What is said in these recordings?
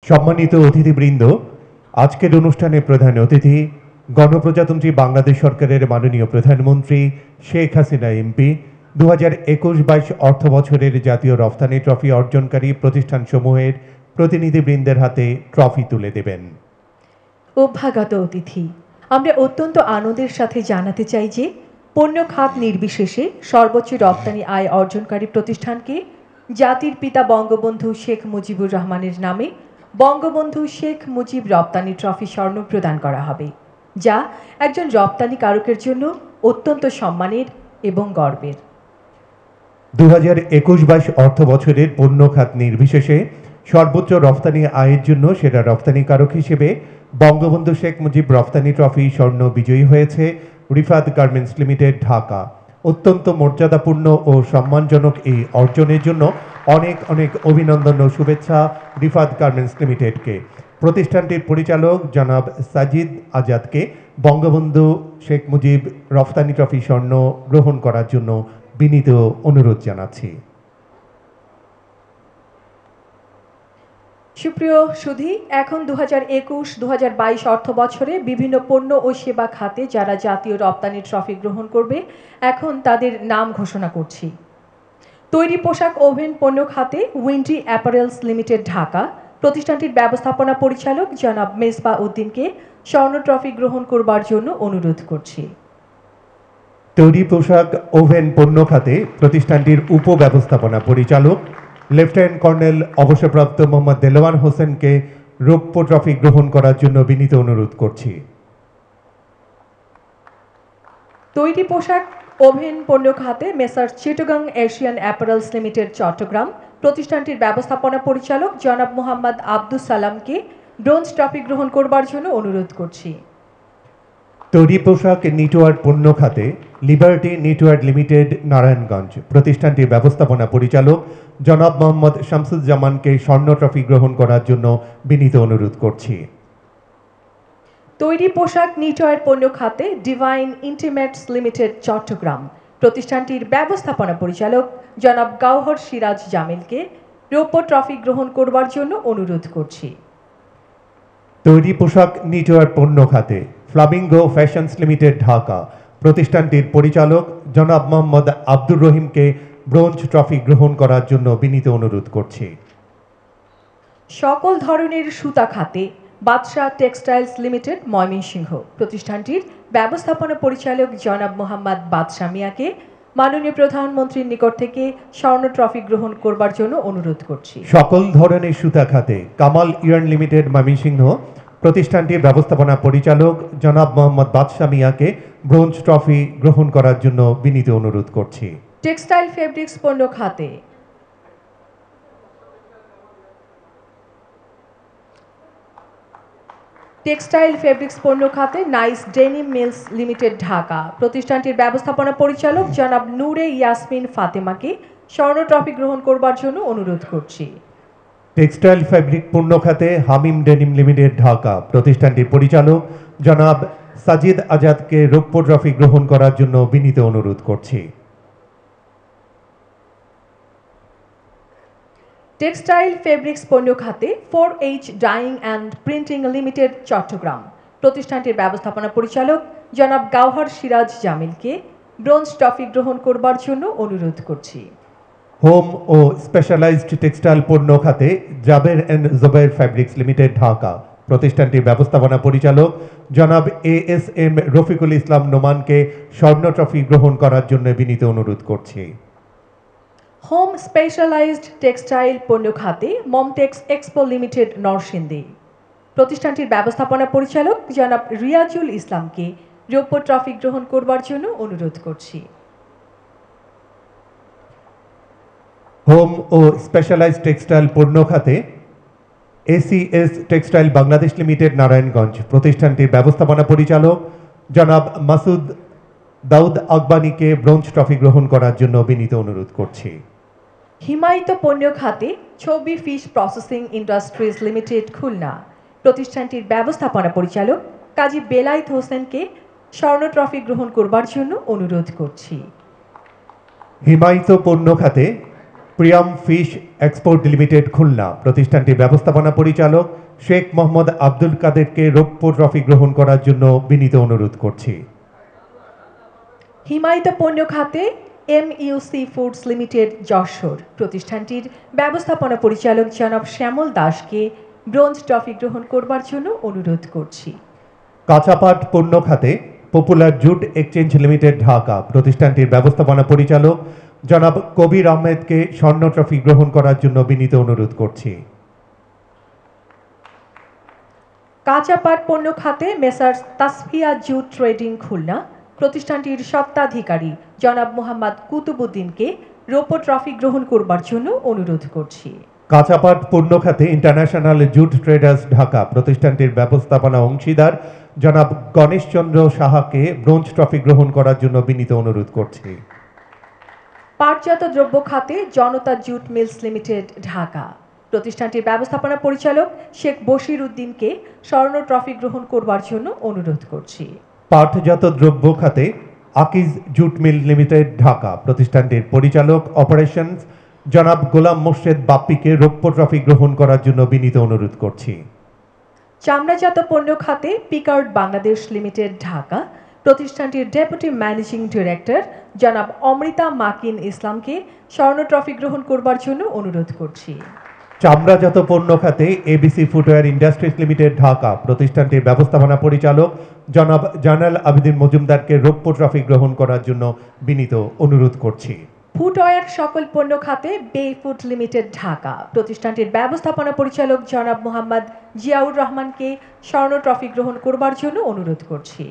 সম্মানিত অতিথিবৃন্দ, আজকের অনুষ্ঠানে প্রধান অতিথি গণপ্রজাতন্ত্রী বাংলাদেশ সরকারের মাননীয় প্রধানমন্ত্রী শেখ হাসিনা এমপি 2021-22 অর্থ বছরের জাতীয় রফতানি ট্রফি অর্জনকারী প্রতিষ্ঠানসমূহের প্রতিনিধিবৃন্দের হাতে ট্রফি তুলে দেবেন। অভ্যাগত অতিথি, আমরা অত্যন্ত আনন্দের সাথে জানাতে চাই যে পণ্য খাত নির্বিশেষে সর্বোচ্চ রপ্তানি আয় অর্জনকারী প্রতিষ্ঠানকে জাতির পিতা বঙ্গবন্ধু শেখ মুজিবুর রহমানের নামে বঙ্গবন্ধু শেখ মুজিব রপ্তানি ট্রফি স্বর্ণ প্রদান করা হবে, যা একজন রপ্তানিকারকের জন্য অত্যন্ত সম্মানের এবং গর্বের। 2021-22 অর্থ বছরের পণ্য খাত নির্বিশেষে সর্বোচ্চ রফতানি আয়ের জন্য সেরা রফতানিকারক হিসেবে বঙ্গবন্ধু শেখ মুজিব রফতানি ট্রফি স্বর্ণ বিজয়ী হয়েছে রিফাত গার্মেন্টস লিমিটেড, ঢাকা। অত্যন্ত মর্যাদাপূর্ণ ও সম্মানজনক এই অর্জনের জন্য অনেক অনেক অভিনন্দন ও শুভেচ্ছা রিফাত গার্মেন্টস লিমিটেডকে। প্রতিষ্ঠানটির পরিচালক জনাব সাজিদ আজাদকে বঙ্গবন্ধু শেখ মুজিব রফতানি ট্রফি স্বর্ণ গ্রহণ করার জন্য বিনীত অনুরোধ জানাচ্ছি। সুপ্রিয় সুধী, এখন 2021-22 অর্থ বছরে বিভিন্ন পণ্য ও সেবা খাতে যারা জাতীয় রপ্তানি ট্রফি গ্রহণ করবে, এখন তাদের নাম ঘোষণা করছি। তৈরি পোশাক ওভেন পণ্য খাতে উইন্ডি অ্যাপারেলস লিমিটেড, ঢাকা। প্রতিষ্ঠানটির ব্যবস্থাপনা পরিচালক জনাব মেজবা উদ্দিনকে স্বর্ণ ট্রফি গ্রহণ করবার জন্য অনুরোধ করছি। তৈরি পোশাক ওভেন পণ্য খাতে প্রতিষ্ঠানটির উপব্যবস্থাপনা পরিচালক লেফটেন্যান্ট কর্নেল অবসরপ্রাপ্ত মোহাম্মদ দেলোয়ার হোসেনকে রৌপ্য ট্রফি গ্রহণ করার জন্য বিনীত অনুরোধ করছি। তৈরি পোশাক ওভেন পণ্য খাতে Messrs Chittagong Asian apparels limited, Chattogram. প্রতিষ্ঠানটির ব্যবস্থাপনা পরিচালক জনাব মোহাম্মদ আব্দুস সালামকে ব্রোঞ্জ ট্রফি গ্রহণ করবার জন্য অনুরোধ করছি। তৈরি পোশাক নিটওয়ার পণ্য খাতে লিবার্টি নিটওয়ার লিমিটেড, নারায়ণগঞ্জ। প্রতিষ্ঠানটির ব্যবস্থাপনা পরিচালক জনাব মোহাম্মদ শামসুজ্জামানকে স্বর্ণ ট্রফি গ্রহণ করার জন্য বিনীত অনুরোধ করছি। তৈরি পোশাক নিটওয়ার পণ্য খাতে ডিভাইন ইন্টিমেটস লিমিটেড, চট্টগ্রাম। প্রতিষ্ঠানটির ব্যবস্থাপনা পরিচালক জনাব গাওহর সিরাজ জামিলকে রৌপ্য ট্রফি গ্রহণ করবার জন্য অনুরোধ করছি। তৈরি পোশাক নিটওয়ার পণ্য খাতে ফ্লামিঙ্গো ফ্যাশনস লিমিটেড, ঢাকা। প্রতিষ্ঠানটির পরিচালক জনাব মোহাম্মদ আব্দুর রহিমকে ব্রোঞ্জ ট্রফি গ্রহণ করার জন্য বিনীত অনুরোধ করছি। সকল ধরনের সুতা খাতে বাদশাহ টেক্সটাইলস লিমিটেড, ময়মনসিংহ। প্রতিষ্ঠানটির ব্যবস্থাপনা পরিচালক জনাব মোহাম্মদ বাদশাহ মিয়াকে মাননীয় প্রধানমন্ত্রীর নিকট থেকে স্বর্ণ ট্রফি গ্রহণ করবার জন্য অনুরোধ করছি। সকল ধরনের সুতা খাতে কামাল ইয়ার্ন লিমিটেড, ময়মনসিংহ। প্রতিষ্ঠানটির ব্যবস্থাপনা পরিচালক জনাব মোহাম্মদ বাদশাহ মিয়াকে ব্রোঞ্জ ট্রফি গ্রহণ করার জন্য বিনীত অনুরোধ করছি। টেক্সটাইল ফেব্রিক্স পণ্য খাতে nice denim mills limited, Dhaka. প্রতিষ্ঠানটির ব্যবস্থাপনা পরিচালক জনাব নূরে ইয়াসমিন ফাতেমাকে স্বর্ণ ট্রফি গ্রহণ করবার জন্য অনুরোধ করছি। টেক্সটাইল ফ্যাব্রিক পণ্য খাতে হামিম ডেনিম লিমিটেড, ঢাকা। প্রতিষ্ঠানটির পরিচালক জনাব সাজিদ আজাদকে রৌপ্য ট্রফি গ্রহণ করার জন্য বিনীত অনুরোধ করছি। টেক্সটাইল ফেব্রিক্স পণ্য খাতে 4H dyeing and printing limited, Chattogram. প্রতিষ্ঠানটির ব্যবস্থাপনা পরিচালক জনাব গাওহর সিরাজ জামিলকে ব্রোঞ্জ ট্রফি গ্রহণ করবার জন্য অনুরোধ করছি। হোম ও স্পেশালাইজড টেক্সটাইল পণ্য খাতে Jaber and Zubair fabrics limited, Dhaka. প্রতিষ্ঠানটির ব্যবস্থাপনা পরিচালক জনাব ASM রফিকুল ইসলাম নোমানকে স্বর্ণ ট্রফি গ্রহণ করার জন্য বিনীত অনুরোধ করছি। হোম স্পেশালাইজড টেক্সটাইল পণ্য খাতে মমটেক্স এক্সপো লিমিটেড, নরসিংদী। প্রতিষ্ঠানটির ব্যবস্থাপনা পরিচালক জনাব রিয়াজুল ইসলামকে রৌপ্য ট্রফি গ্রহণ করবার জন্য অনুরোধ করছি। হোম ও স্পেশালাইজড টেক্সটাইল পণ্য খাতে ACS textile Bangladesh limited, Narayanganj. প্রতিষ্ঠানটির ব্যবস্থাপনা পরিচালক জনাব মাসুদ দাউদ আকবানীকে ব্রোঞ্জ ট্রফি গ্রহণ করার জন্য বিনীত অনুরোধ করছি। হিমায়িত পণ্য খাতে ছবি fish processing industries limited, Khulna. প্রতিষ্ঠানটির ব্যবস্থাপনা পরিচালক কাজী বেলায়েত হোসেনকে স্বর্ণ ট্রফি গ্রহণ করবার জন্য অনুরোধ করছি। হিমায়িত পণ্য খাতে Priyam fish export limited Khulna প্রতিষ্ঠানটির ব্যবস্থাপনা পরিচালক শেখ মোহাম্মদ আব্দুল কাদেরকে রৌপ্য ট্রফি গ্রহণ করার জন্য বিনীত অনুরোধ করছি। হিমায়িত পণ্য খাতে এমইউসি ফুডস লিমিটেড যশোর প্রতিষ্ঠানটির ব্যবস্থাপনা পরিচালক জনাব শ্যামল দাসকে ব্রোঞ্জ ট্রফি গ্রহণ করবার জন্য অনুরোধ করছি। কাঁচা পাট পণ্য খাতে popular jute exchange limited Dhaka প্রতিষ্ঠানটির ব্যবস্থাপনা পরিচালক জনাব কবির আহমেদকে স্বর্ণ ট্রফি গ্রহণ করার জন্য বিনীত অনুরোধ করছি। কাঁচা পাট পণ্য খাতে messrs Tasfia jute trading Khulna প্রতিষ্ঠানটির স্বত্বাধিকারী জনাব মোহাম্মদ কুতুবুদ্দিনকে রৌপ্য ট্রফি গ্রহণ করবার জন্য অনুরোধ করছি। কাঁচা পাট পণ্য খাতে ইন্টারন্যাশনাল জুট ট্রেডার্স ঢাকা প্রতিষ্ঠানটির ব্যবস্থাপনা অংশীদার জনাব গণেশচন্দ্র সাহাকে ব্রোঞ্জ ট্রফি গ্রহণ করার জন্য বিনীত অনুরোধ করছি। পাটজাত দ্রব্য খাতে জনতা জুট মিলস লিমিটেড ঢাকা প্রতিষ্ঠানটির ব্যবস্থাপনা পরিচালক শেখ বশির উদ্দিনকে স্বর্ণ ট্রফি গ্রহণ করবার জন্য অনুরোধ করছি। পাটজাত দ্রব্য খাতে Akij jute mill limited Dhaka প্রতিষ্ঠানটির পরিচালক অপারেশনস জনাব গোলাম মোর্শেদ বাপ্পিকে রৌপ্য ট্রফি গ্রহণ করার জন্য বিনীত অনুরোধ করছি। চামড়াজাত পণ্য খাতে পিকার্ড বাংলাদেশ লিমিটেড ঢাকা প্রতিষ্ঠানটির ডেপুটি ম্যানেজিং ডিরেক্টর জনাব অমৃতা মাকিন ইসলামকে স্বর্ণ ট্রফি গ্রহণ করবার জন্য অনুরোধ করছি। চামড়াজাত পণ্য খাতে ABC footwear industries limited Dhaka প্রতিষ্ঠানটির ব্যবস্থাপনা পরিচালক জনাব জানাল আবেদিন মজুমদারকে রৌপ্য ট্রফি গ্রহণ করার জন্য বিনীত অনুরোধ করছি। ফুটওয়্যার সকল পণ্য খাতে বে ফুড লিমিটেড ঢাকা প্রতিষ্ঠানটির ব্যবস্থাপনা পরিচালক জনাব মোহাম্মদ জিয়াউর রহমানকে স্বর্ণ ট্রফি গ্রহণ করবার জন্য অনুরোধ করছি।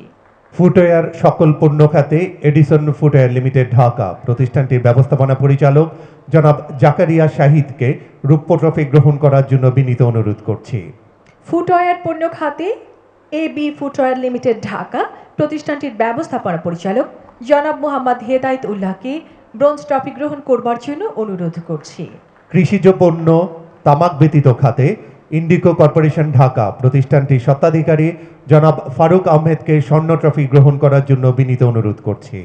ফুটওয়্যার সকল পণ্য খাতে এডিসন ফুটওয়্যার লিমিটেড ঢাকা প্রতিষ্ঠানটির ব্যবস্থাপনা পরিচালক জনাব জাকারিয়া শাহিদকে রৌপ্য ট্রফি গ্রহণ করার জন্য বিনীত অনুরোধ করছি। ফুটওয়্যার পণ্য খাতে এবি ফুটওয়্যার লিমিটেড ঢাকা প্রতিষ্ঠানটির ব্যবস্থাপনা পরিচালক জনাব মোহাম্মদ হেদায়েত উল্লাহকে ব্রোঞ্জ ট্রফি গ্রহণ করবার জন্য অনুরোধ করছি। কৃষিজ পণ্য তামাক ব্যতীত খাতে ইন্ডিকো কর্পোরেশন ঢাকা প্রতিষ্ঠানটির স্বত্বাধিকারী জনাব ফারুক আহমেদকে স্বর্ণ ট্রফি গ্রহণ করার জন্য বিনীত অনুরোধ করছি।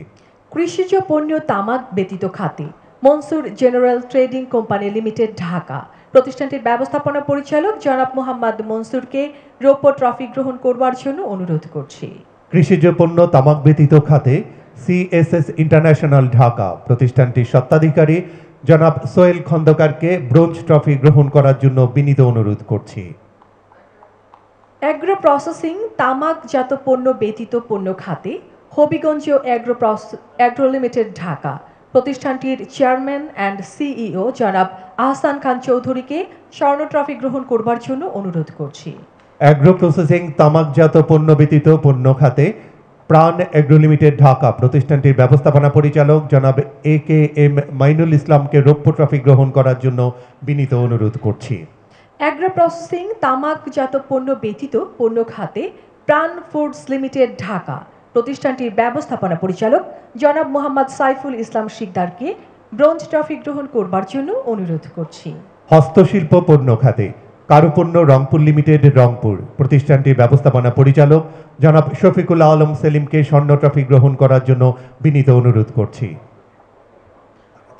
কৃষিজ পণ্য তামাক ব্যতীত খাতে Mansur general trading company limited Dhaka প্রতিষ্ঠানটির ব্যবস্থাপনা পরিচালক জনাব মোহাম্মদ মনসুরকে রৌপ্য ট্রফি গ্রহণ করবার জন্য অনুরোধ করছি। কৃষিজ পণ্য তামাক ব্যতীত খাতে সিএসএস ইন্টারন্যাশনাল ঢাকা প্রতিষ্ঠানটির স্বত্বাধিকারী জনাব সোহেল খন্দকারকে ব্রোঞ্জ ট্রফি গ্রহণ করার জন্য বিনীত অনুরোধ করছি। অ্যাগ্রো প্রসেসিং তামাকজাত পণ্য ব্যতীত পণ্য খাতে হবিগঞ্জ অ্যাগ্রো লিমিটেড ঢাকা প্রতিষ্ঠানটির চেয়ারম্যান অ্যান্ড সিইও জনাব আহসান খান চৌধুরীকে স্বর্ণ ট্রফি গ্রহণ করবার জন্য অনুরোধ করছি। অ্যাগ্রো প্রসেসিং তামাকজাত পণ্য ব্যতীত পণ্য খাতে প্রাণ অ্যাগ্রো লিমিটেড ঢাকা প্রতিষ্ঠানটির ব্যবস্থাপনা পরিচালক জনাব AKM মাইনুল ইসলামকে রৌপ্য ট্রফি গ্রহণ করার জন্য বিনীত অনুরোধ করছি। অ্যাগ্রো প্রসেসিং তামাকজাত পণ্য ব্যতীত পণ্য খাতে প্রাণ ফুডস লিমিটেড ঢাকা প্রতিষ্ঠানটির ব্যবস্থাপনা পরিচালক জনাব মোহাম্মদ সাইফুল ইসলাম শিকদারকে ব্রোঞ্জ ট্রফি গ্রহণ করবার জন্য অনুরোধ করছি। হস্তশিল্প পণ্য খাতে কারুপণ্য রংপুর লিমিটেড রংপুর প্রতিষ্ঠানটির ব্যবস্থাপনা পরিচালক জনাব শফিকুল আলম সেলিমকে স্বর্ণ ট্রফি গ্রহণ করার জন্য বিনীত অনুরোধ করছি।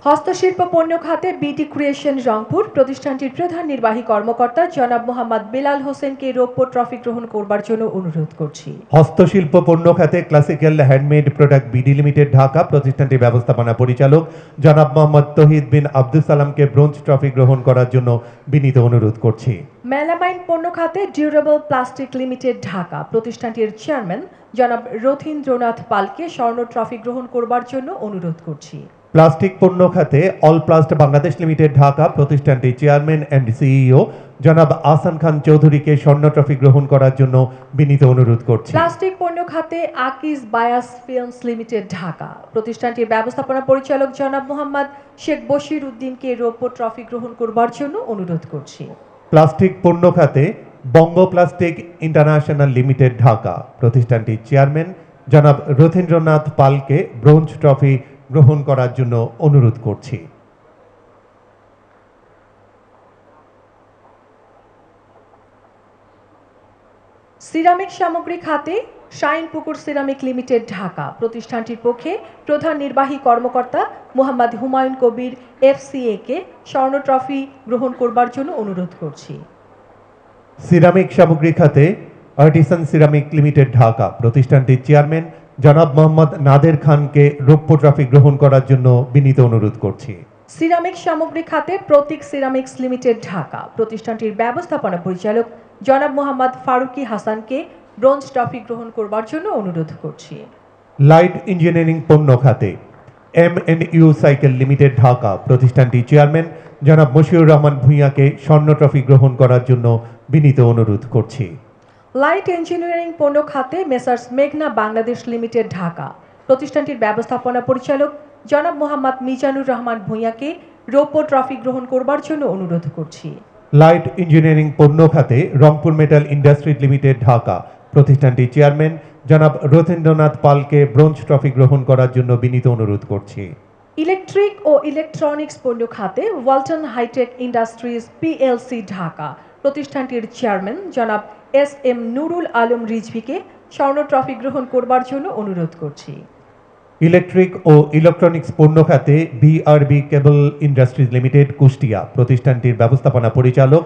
হস্তশিল্প পণ্য খাতে বিটি ক্রিয়েশন রংপুর প্রতিষ্ঠানটির প্রধান নির্বাহী কর্মকর্তা জনাব মোহাম্মদ বেলাল হোসেনকে রৌপ্য ট্রফি গ্রহণ করবার জন্য অনুরোধ করছি। হস্তশিল্প পণ্য খাতে classical handmade product BD limited Dhaka প্রতিষ্ঠানটির ব্যবস্থাপনা পরিচালক জনাব মোহাম্মদ তহিদ বিন আব্দুল সালামকে ব্রোঞ্জ ট্রফি গ্রহণ করার জন্য বিনীত অনুরোধ করছি। মেলামাইন পণ্য খাতে ডিউরেবল প্লাস্টিক লিমিটেড ঢাকা প্রতিষ্ঠানটির চেয়ারম্যান জনাব রথীন্দ্রনাথ পালকে স্বর্ণ ট্রফি গ্রহণ করবার জন্য অনুরোধ করছি। প্লাস্টিক পণ্য খাতে অল প্লাস্ট বাংলাদেশ লিমিটেড ঢাকা প্রতিষ্ঠানটির চেয়ারম্যান অ্যান্ড সিইও জনাব আহসান খান চৌধুরীকে স্বর্ণ ট্রফি গ্রহণ করার জন্য বিনীত অনুরোধ করছি। প্লাস্টিক পণ্য খাতে Akij bias films limited Dhaka প্রতিষ্ঠানটির ব্যবস্থাপনা পরিচালক জনাব মোহাম্মদ শেখ বশির উদ্দিনকে রৌপ্য ট্রফি গ্রহণ করবার জন্য অনুরোধ করছি। প্লাস্টিক পণ্য খাতে বঙ্গ প্লাস্টিক ইন্টারন্যাশনাল লিমিটেড ঢাকা প্রতিষ্ঠানটির চেয়ারম্যান জনাব রথীন্দ্রনাথ পালকে ব্রোঞ্জ ট্রফি গ্রহণ করার জন্য অনুরোধ করছি। সিরামিক সামগ্রী খাতে শাইনপুকুর সিরামিক লিমিটেড ঢাকা প্রতিষ্ঠানটির পক্ষে প্রধান নির্বাহী কর্মকর্তা মোহাম্মদ হুমায়ুন কবির এফসিএ কে স্বর্ণ ট্রফি গ্রহণ করবার জন্য অনুরোধ করছি। সিরামিক সামগ্রী খাতে আর্টিসান সিরামিক লিমিটেড ঢাকা প্রতিষ্ঠানটির চেয়ারম্যান জনাব মোহাম্মদ নাদের খানকে রৌপ্য ট্রফি গ্রহণ করার জন্য বিনীত অনুরোধ করছি। সিরামিক সামগ্রী খাতে প্রতীক সিরামিক্স লিমিটেড ঢাকা প্রতিষ্ঠানটির ব্যবস্থাপনা পরিচালক জনাব মোহাম্মদ ফারুকি হাসানকে ব্রোঞ্জ ট্রফি গ্রহণ করবার জন্য অনুরোধ করছি। লাইট ইঞ্জিনিয়ারিং পণ্য খাতে MNU সাইকেল লিমিটেড ঢাকা প্রতিষ্ঠানটির চেয়ারম্যান জনাব মশিউর রহমান ভূঁইয়াকে স্বর্ণ ট্রফি গ্রহণ করার জন্য বিনীত অনুরোধ করছি। লাইট ইঞ্জিনিয়ারিং পণ্য খাতে মেসার্স মেঘনা বাংলাদেশ লিমিটেড ঢাকা প্রতিষ্ঠানটির ব্যবস্থাপনা পরিচালক জনাব মোহাম্মদ মিজানুর রহমান ভূঁইয়াকে রৌপ্য ট্রফি গ্রহণ করবার জন্য অনুরোধ করছি। লাইট ইঞ্জিনিয়ারিং পণ্য খাতে Rangpur metal industries limited Dhaka প্রতিষ্ঠানটির চেয়ারম্যান জনাব রথীন্দ্রনাথ পালকে ব্রোঞ্জ ট্রফি গ্রহণ করার জন্য বিনীত অনুরোধ করছি। ইলেকট্রিক ও ইলেকট্রনিক্স পণ্য খাতে Walton hitech industries PLC Dhaka প্রতিষ্ঠানটির চেয়ারম্যান জনাব SM নুরুল আলম রিজভিকে স্বর্ণ ট্রফি গ্রহণ করবার জন্য অনুরোধ করছি। ইলেকট্রিক ও ইলেকট্রনিক্স পণ্য খাতে BRB কেবল ইন্ডাস্ট্রিজ লিমিটেড কুষ্টিয়া প্রতিষ্ঠানটির ব্যবস্থাপনা পরিচালক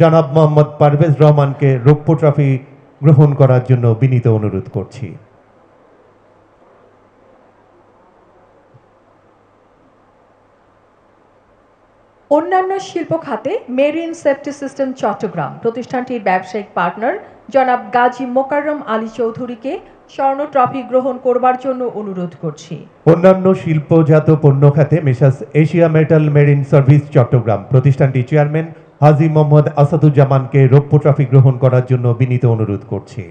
জনাব মোহাম্মদ পারভেজ রহমানকে রৌপ্য ট্রফি গ্রহণ করার জন্য বিনীত অনুরোধ করছি। অন্যান্য শিল্প খাতে মেরিন সেফটি সিস্টেম চট্টগ্রাম প্রতিষ্ঠানটির ব্যবসায়িক পার্টনার জনাব গাজী মোকাররম আলী চৌধুরীকে স্বর্ণ ট্রফি গ্রহণ করবার জন্য অনুরোধ করছি। অন্যান্য শিল্পজাত পণ্য খাতে Messrs Asia metal marine service Chattogram প্রতিষ্ঠানটির চেয়ারম্যান হাজী মোহাম্মদ আসাদুজ্জামানকে রৌপ্য ট্রফি গ্রহণ করার জন্য বিনীত অনুরোধ করছি।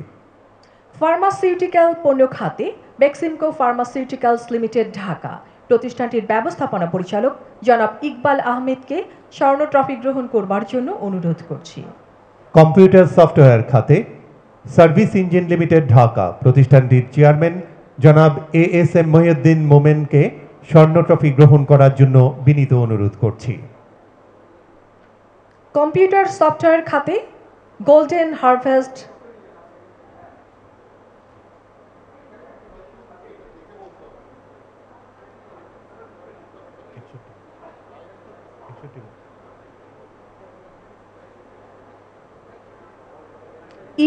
ফার্মাসিউটিক্যাল পণ্য খাতে বেক্সিমকো ফার্মাসিউটিক্যালস লিমিটেড ঢাকা প্রতিষ্ঠানটির ব্যবস্থাপনা পরিচালক জনাব ইকবাল আহমেদকে স্বর্ণ ট্রফি গ্রহণ করবার জন্য অনুরোধ করছি। কম্পিউটার সফটওয়্যার খাতে সার্ভিস ইঞ্জিন লিমিটেড ঢাকা প্রতিষ্ঠানটির চেয়ারম্যান জনাব ASM মহিউদ্দিন মোমেনকে স্বর্ণ ট্রফি গ্রহণ করার জন্য বিনীত অনুরোধ করছি। কম্পিউটার সফটওয়্যার খাতে গোল্ডেন হারভেস্ট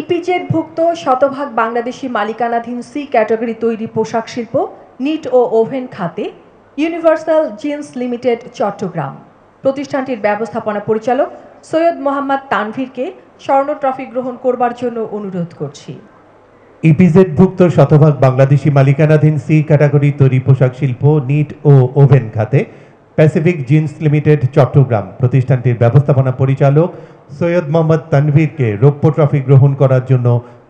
ইপিজেডভুক্ত শতভাগ বাংলাদেশি মালিকানাধীন সি ক্যাটাগরি তৈরি পোশাক শিল্প নিট ও ওভেন খাতে ইউনিভার্সাল জিন্স লিমিটেড চট্টগ্রাম প্রতিষ্ঠানটির ব্যবস্থাপনা পরিচালক সৈয়দ মোহাম্মদ তানভীরকে স্বর্ণ ট্রফি গ্রহণ করবার জন্য অনুরোধ করছি। ইপিজেডভুক্ত শতভাগ বাংলাদেশি মালিকানাধীন সি ক্যাটাগরি তৈরি পোশাক শিল্প নিট ও ওভেন খাতে প্যাসিফিক জিন্স লিমিটেড চট্টগ্রাম প্রতিষ্ঠানটির ব্যবস্থাপনা পরিচালক সৈয়দ মোহাম্মদ তানভীরকে রৌপ্য ট্রফি গ্রহণ করার জন্য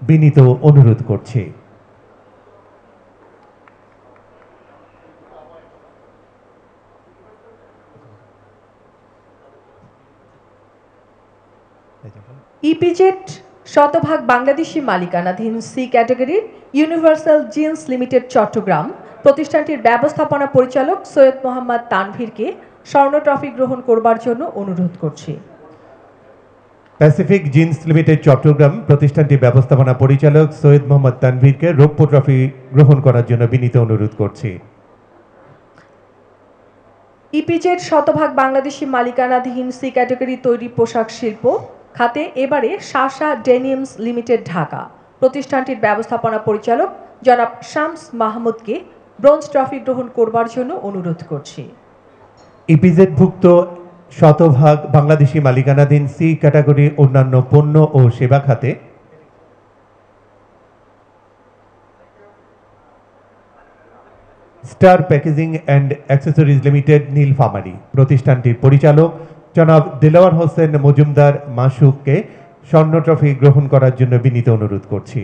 বিনীত অনুরোধ করছি। ইপিজেড শতভাগ বাংলাদেশি মালিকানাধীন সি ক্যাটাগরির ইউনিভার্সাল জিন্স লিমিটেড চট্টগ্রাম প্রতিষ্ঠানটির ব্যবস্থাপনা পরিচালক সৈয়দ মোহাম্মদ তানভীরকে স্বর্ণ ট্রফি গ্রহণ করবার জন্য অনুরোধ করছি। প্যাসিফিক জিন্স লিমিটেড চট্টগ্রাম প্রতিষ্ঠানটির ব্যবস্থাপনা পরিচালক সৈয়দ মোহাম্মদ তানভীরকে রৌপ্য ট্রফি গ্রহণ করার জন্য বিনীত অনুরোধ করছি। ইপিজেড শতভাগ বাংলাদেশি মালিকানাধীন সি ক্যাটাগরি তৈরি পোশাক শিল্প খাতে এবারে শাসা ডেনিমস লিমিটেড ঢাকা প্রতিষ্ঠানটির ব্যবস্থাপনা পরিচালক জনাব শামস মাহমুদকে ব্রোঞ্জ ট্রফি গ্রহণ করবার জন্য অনুরোধ করছি। ইপিজেডভুক্ত শতভাগ বাংলাদেশি মালিকানাধীন সি ক্যাটাগরি অন্যান্য পণ্য ও সেবা খাতে star packaging and accessories limited Nilphamari প্রতিষ্ঠানটির পরিচালক জনাব দিলওয়ার হোসেন মজুমদার মাসুককে স্বর্ণ ট্রফি গ্রহণ করার জন্য বিনীত অনুরোধ করছি।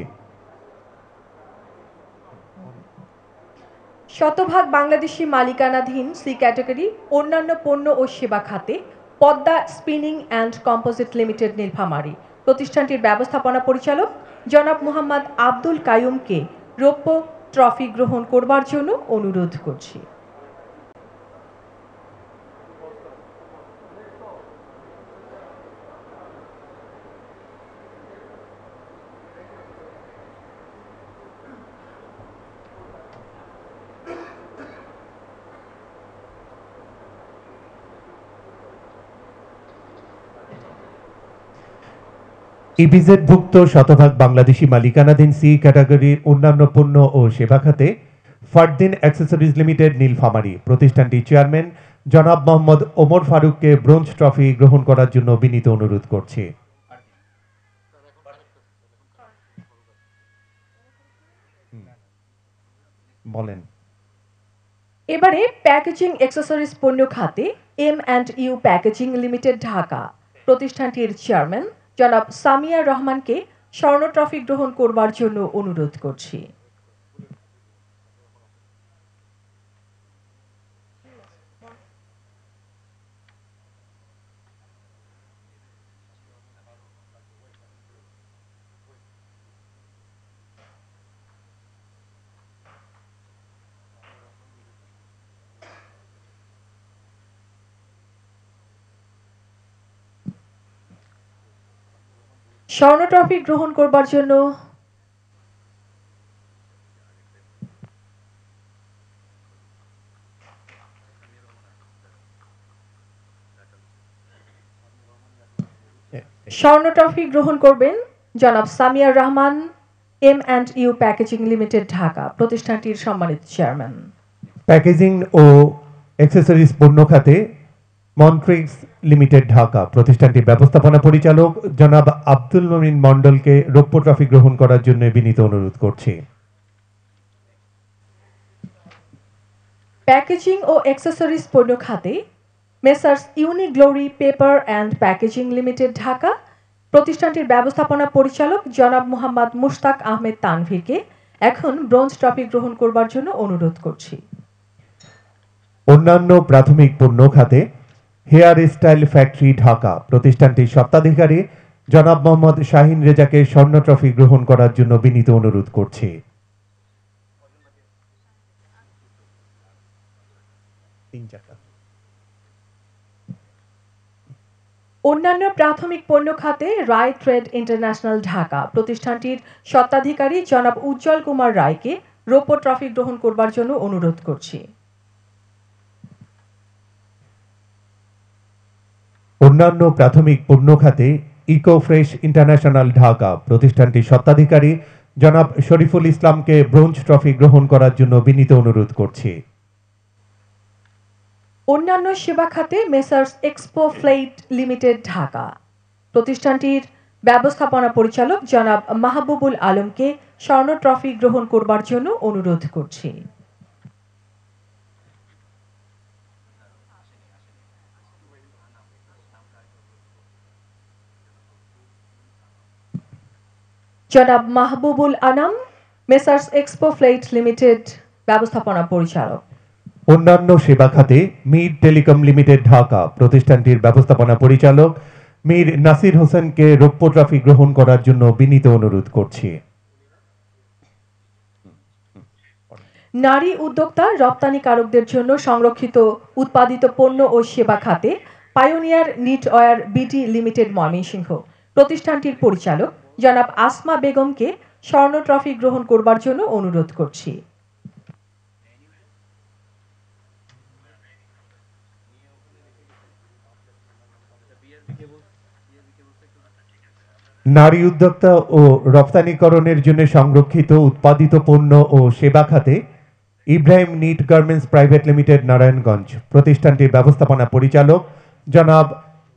শতভাগ বাংলাদেশি মালিকানাধীন সি ক্যাটাগরি অন্যান্য পণ্য ও সেবা খাতে Padma spinning and composite limited Nilphamari প্রতিষ্ঠানটির ব্যবস্থাপনা পরিচালক জনাব মোহাম্মদ আব্দুল কায়ুমকে রৌপ্য ট্রফি গ্রহণ করবার জন্য অনুরোধ করছি। ইপিজেডভুক্ত শতভাগ বাংলাদেশি মালিকানাধীন সি ক্যাটাগরির অন্যান্য পণ্য ও সেবা খাতে ফারদিন অ্যাক্সেসরিজ লিমিটেড নীলফামারী প্রতিষ্ঠানটির চেয়ারম্যান জনাব মোহাম্মদ ওমর ফারুককে ব্রোঞ্জ ট্রফি গ্রহণ করার জন্য বিনীত অনুরোধ করছি। বলেন। এবারে প্যাকেজিং অ্যাক্সেসরিজ পণ্য খাতে M&U প্যাকেজিং লিমিটেড ঢাকা প্রতিষ্ঠানটির চেয়ারম্যান জনাব সামিয়া রহমানকে স্বর্ণ ট্রফি গ্রহণ করবার জন্য অনুরোধ করছি। স্বর্ণ ট্রফি গ্রহণ করবার জন্য স্বর্ণ ট্রফি গ্রহণ করবেন জনাব Samia Rahman M&U packaging limited Dhaka প্রতিষ্ঠানটির সম্মানিত চেয়ারম্যান। প্যাকেজিং ও অ্যাক্সেসরিজ পণ্য খাতে মন্ট্রিক্স লিমিটেড ঢাকা প্রতিষ্ঠানটির ব্যবস্থাপনা পরিচালক জনাব আব্দুল মমিন মণ্ডলকে রৌপ্য ট্রফি গ্রহণ করার জন্য বিনীত অনুরোধ করছি। প্যাকেজিং ও অ্যাক্সেসরিজ পণ্য খাতে messrs Uniglory paper and packaging limited Dhaka প্রতিষ্ঠানটির ব্যবস্থাপনা পরিচালক জনাব মোহাম্মদ মুশতাক আহমেদ তানভীরকে এখন ব্রোঞ্জ ট্রফি গ্রহণ করবার জন্য অনুরোধ করছি। অন্যান্য প্রাথমিক পণ্য খাতে হেয়ার স্টাইল ফ্যাক্টরি ঢাকা প্রতিষ্ঠানটির স্বত্বাধিকারী জনাব মোহাম্মদ শাহিন রেজাকে স্বর্ণ ট্রফি গ্রহণ করার জন্য বিনীত অনুরোধ করছি। অন্যান্য প্রাথমিক পণ্য খাতে রায় ট্রেড ইন্টারন্যাশনাল ঢাকা প্রতিষ্ঠানটির স্বত্বাধিকারী জনাব উজ্জ্বল কুমার রায়কে রৌপ্য ট্রফি গ্রহণ করবার জন্য অনুরোধ করছি। অন্যান্য প্রাথমিক পণ্য খাতে ইকো ফ্রেশ ইন্টারন্যাশনাল ঢাকা প্রতিষ্ঠানটির স্বত্বাধিকারী জনাব শরীফুল ইসলামকে ব্রোঞ্জ ট্রফি গ্রহণ করার জন্য বিনীত অনুরোধ করছি। অন্যান্য সেবা খাতে messrs expo flight limited Dhaka প্রতিষ্ঠানটির ব্যবস্থাপনা পরিচালক জনাব মাহবুবুল আলমকে স্বর্ণ ট্রফি গ্রহণ করবার জন্য অনুরোধ করছি। জনাব Mahbubul Anam messrs expo flight limited ব্যবস্থাপনা পরিচালক। অন্যান্য সেবা খাতে মির টেলিকম লিমিটেড ঢাকা প্রতিষ্ঠানটির ব্যবস্থাপনা পরিচালক মীর নাসির হোসেনকে রৌপ্য ট্রফি গ্রহণ করার জন্য বিনীত অনুরোধ করছি। নারী উদ্যোক্তা রপ্তানিকারকদের জন্য সংরক্ষিত উৎপাদিত পণ্য ও সেবা খাতে pioneer knitwear BD limited Mymensingh প্রতিষ্ঠানটির পরিচালক জনাব আসমা বেগমকে স্বর্ণ ট্রফি গ্রহণ করবার জন্য অনুরোধ করছি। নারী উদ্যোক্তা ও রপ্তানিকরণের জন্য সংরক্ষিত উৎপাদিত পণ্য ও সেবা খাতে Ibrahim knit garments private limited Narayanganj প্রতিষ্ঠানটির ব্যবস্থাপনা পরিচালক জনাব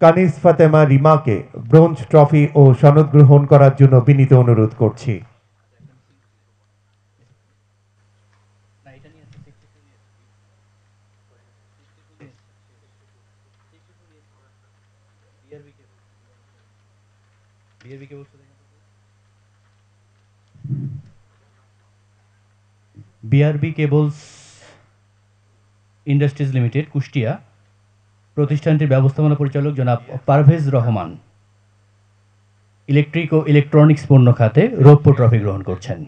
কানিস ফাতেমা রিমাকে ব্রোঞ্জ ট্রফি ও সনদ গ্রহণ করার জন্য বিনীত অনুরোধ করছি। BRB cables industries limited Kushtia প্রতিষ্ঠানটির ব্যবস্থাপনা পরিচালক জনাব পারভেজ রহমান ইলেকট্রিক ও ইলেকট্রনিক্স পণ্য খাতে রৌপ্য ট্রফি গ্রহণ করছেন।